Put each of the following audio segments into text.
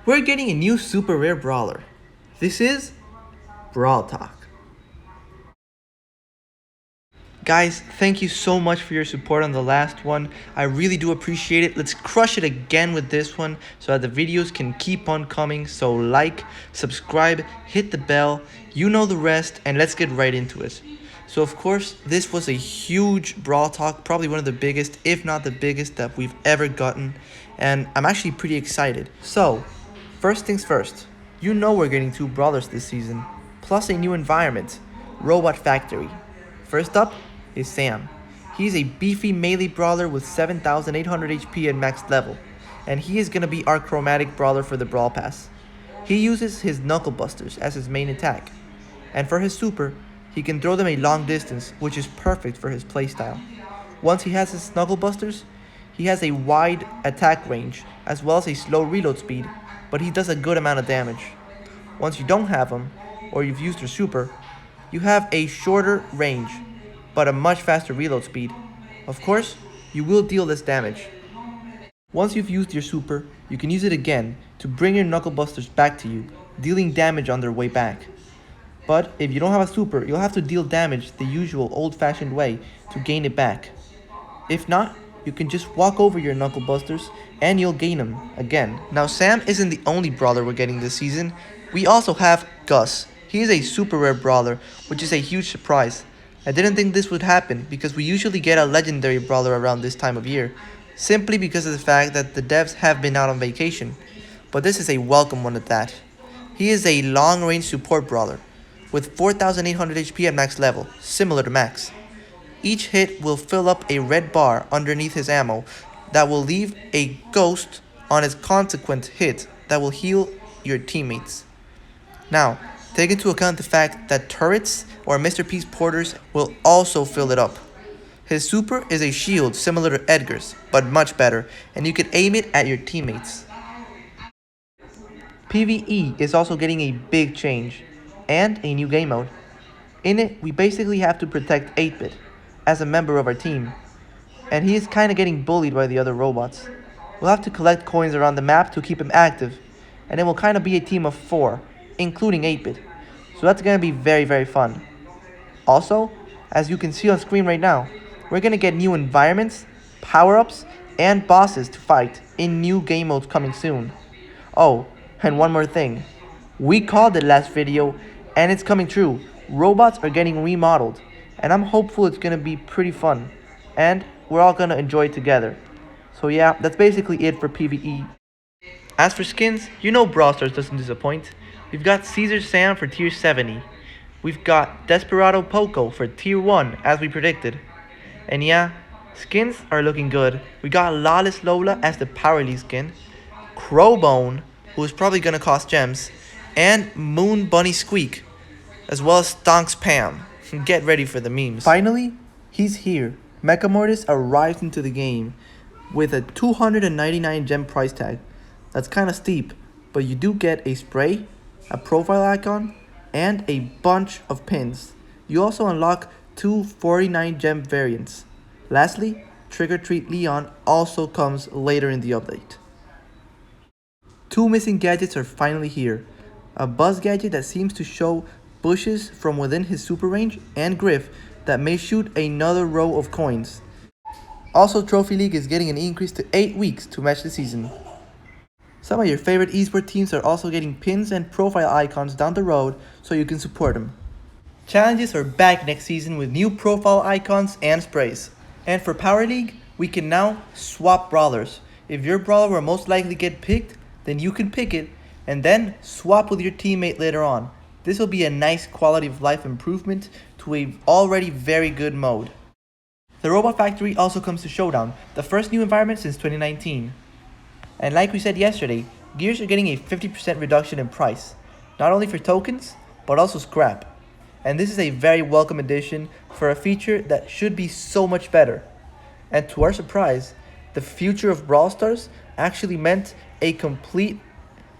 we're getting a new super rare brawler. This is Brawl Talk. Guys, thank you so much for your support on the last one. I really do appreciate it. Let's crush it again with this one so that the videos can keep on coming. So like, subscribe, hit the bell, you know the rest, and let's get right into it. So of course, this was a huge Brawl Talk, probably one of the biggest, if not the biggest that we've ever gotten. And I'm actually pretty excited. So, first things first, you know we're getting 2 Brawlers this season, plus a new environment, Robot Factory. First up is Sam. He's a beefy melee brawler with 7,800 HP at max level, and he is going to be our chromatic brawler for the Brawl Pass. He uses his Knuckle Busters as his main attack, and for his super, he can throw them a long distance, which is perfect for his playstyle. Once he has his Knuckle Busters, he has a wide attack range, as well as a slow reload speed, but he does a good amount of damage. Once you don't have him, or you've used your super, you have a shorter range, but a much faster reload speed. Of course, you will deal less damage. Once you've used your super, you can use it again to bring your Knuckle Busters back to you, dealing damage on their way back. But if you don't have a super, you'll have to deal damage the usual old-fashioned way to gain it back. If not, you can just walk over your Knuckle Busters and you'll gain them again. Now Sam isn't the only brawler we're getting this season. We also have Gus. He is a super rare brawler, which is a huge surprise. I didn't think this would happen because we usually get a legendary brawler around this time of year, simply because of the fact that the devs have been out on vacation. But this is a welcome one at that. He is a long-range support brawler with 4,800 HP at max level, similar to Max. Each hit will fill up a red bar underneath his ammo that will leave a ghost on his consequent hit that will heal your teammates. Now, take into account the fact that turrets or Mr. P's porters will also fill it up. His super is a shield similar to Edgar's, but much better, and you can aim it at your teammates. PvE is also getting a big change, and a new game mode. In it, we basically have to protect 8-Bit as a member of our team, and he is kinda getting bullied by the other robots. We'll have to collect coins around the map to keep him active, and it will kinda be a team of 4, including 8-Bit. So that's gonna be very fun. Also, as you can see on screen right now, we're gonna get new environments, power-ups, and bosses to fight in new game modes coming soon. Oh, and one more thing. We called it last video, and it's coming true. Robots are getting remodeled, and I'm hopeful it's gonna be pretty fun, and we're all gonna enjoy it together. So yeah, that's basically it for PvE. As for skins, you know Brawl Stars doesn't disappoint. We've got Caesar Sam for tier 70. We've got Desperado Poco for tier 1 as we predicted. And yeah, skins are looking good. We got Lawless Lola as the Power League skin, Crowbone, who is probably gonna cost gems, and Moon Bunny Squeak, as well as Stonks Pam. Get ready for the memes. Finally, he's here. Mecha Mortis arrives into the game with a 299 gem price tag. That's kinda steep, but you do get a spray, a profile icon, and a bunch of pins. You also unlock 2 49 gem variants. Lastly, Trick or Treat Leon also comes later in the update. 2 missing gadgets are finally here. A Buzz gadget that seems to show bushes from within his super range, and Griff that may shoot another row of coins. Also, Trophy League is getting an increase to 8 weeks to match the season. Some of your favorite esports teams are also getting pins and profile icons down the road so you can support them. Challenges are back next season with new profile icons and sprays. And for Power League, we can now swap brawlers. If your brawler will most likely get picked, then you can pick it and then swap with your teammate later on. This will be a nice quality of life improvement to a already very good mode. The Robot Factory also comes to Showdown, the first new environment since 2019. And like we said yesterday, gears are getting a 50% reduction in price, not only for tokens, but also scrap. And this is a very welcome addition for a feature that should be so much better. And to our surprise, the future of Brawl Stars actually meant a complete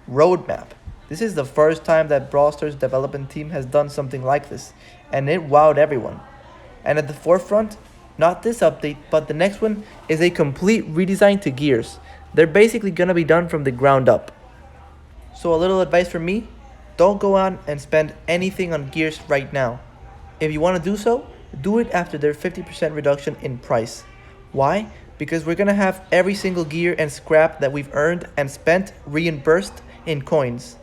roadmap. This is the first time that Brawl Stars development team has done something like this, and it wowed everyone. And at the forefront, not this update, but the next one is a complete redesign to gears. They're basically gonna be done from the ground up. So a little advice from me, don't go out and spend anything on gears right now. If you want to do so, do it after their 50% reduction in price. Why? Because we're going to have every single gear and scrap that we've earned and spent reimbursed in coins.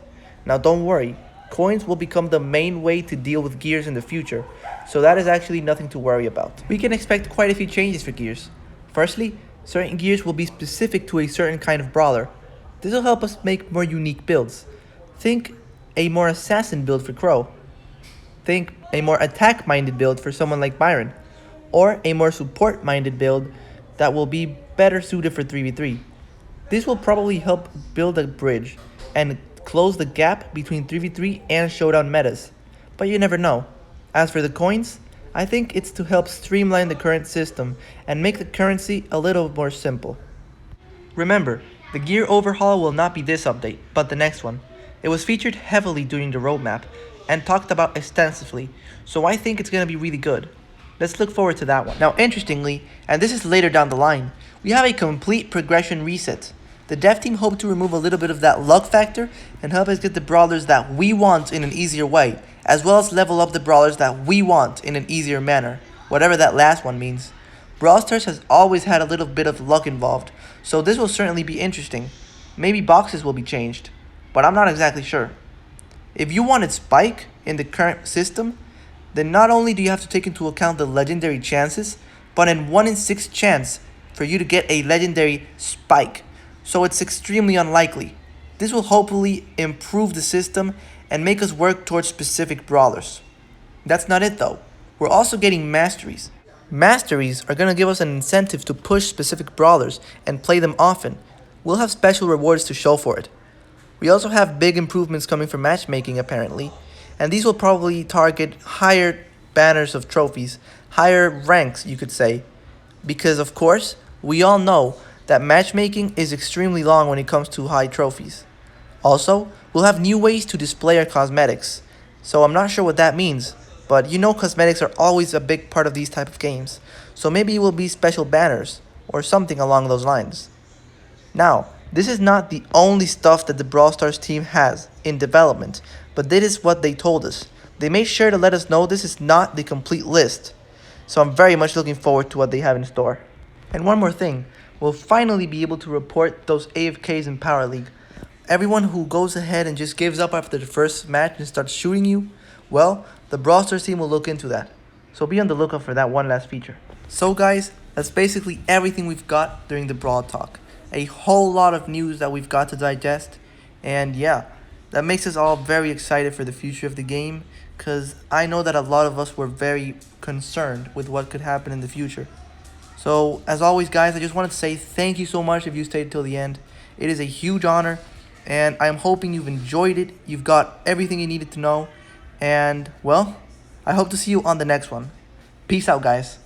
Now don't worry, coins will become the main way to deal with gears in the future, so that is actually nothing to worry about. We can expect quite a few changes for gears. Firstly, certain gears will be specific to a certain kind of brawler. This will help us make more unique builds. Think a more assassin build for Crow. Think a more attack-minded build for someone like Byron. Or a more support-minded build that will be better suited for 3v3. This will probably help build a bridge and close the gap between 3v3 and showdown metas. But you never know. As for the coins, I think it's to help streamline the current system and make the currency a little more simple. Remember, the gear overhaul will not be this update, but the next one. It was featured heavily during the roadmap and talked about extensively, so I think it's going to be really good. Let's look forward to that one. Now interestingly, and this is later down the line, we have a complete progression reset. The dev team hoped to remove a little bit of that luck factor and help us get the brawlers that we want in an easier way, as well as level up the brawlers that we want in an easier manner, whatever that last one means. Brawl Stars has always had a little bit of luck involved, so this will certainly be interesting. Maybe boxes will be changed, but I'm not exactly sure. If you wanted Spike in the current system, then not only do you have to take into account the legendary chances, but an 1 in 6 chance for you to get a legendary Spike, so it's extremely unlikely. This will hopefully improve the system and make us work towards specific brawlers. That's not it though, we're also getting masteries. Masteries are going to give us an incentive to push specific brawlers and play them often. We'll have special rewards to show for it. We also have big improvements coming from matchmaking apparently, and these will probably target higher banners of trophies, higher ranks you could say, because of course, we all know that matchmaking is extremely long when it comes to high trophies. Also, we'll have new ways to display our cosmetics, so I'm not sure what that means, but you know cosmetics are always a big part of these type of games, so maybe it will be special banners, or something along those lines. Now, this is not the only stuff that the Brawl Stars team has in development, but this is what they told us. They made sure to let us know this is not the complete list, so I'm very much looking forward to what they have in store. And one more thing, we'll finally be able to report those AFKs in Power League. Everyone who goes ahead and just gives up after the first match and starts shooting you, well, the Brawl Stars team will look into that. So be on the lookout for that one last feature. So guys, that's basically everything we've got during the Brawl Talk. A whole lot of news that we've got to digest. And yeah, that makes us all very excited for the future of the game, because I know that a lot of us were very concerned with what could happen in the future. So as always guys, I just wanted to say thank you so much if you stayed till the end. It is a huge honor, and I'm hoping you've enjoyed it. You've got everything you needed to know. And well, I hope to see you on the next one. Peace out guys.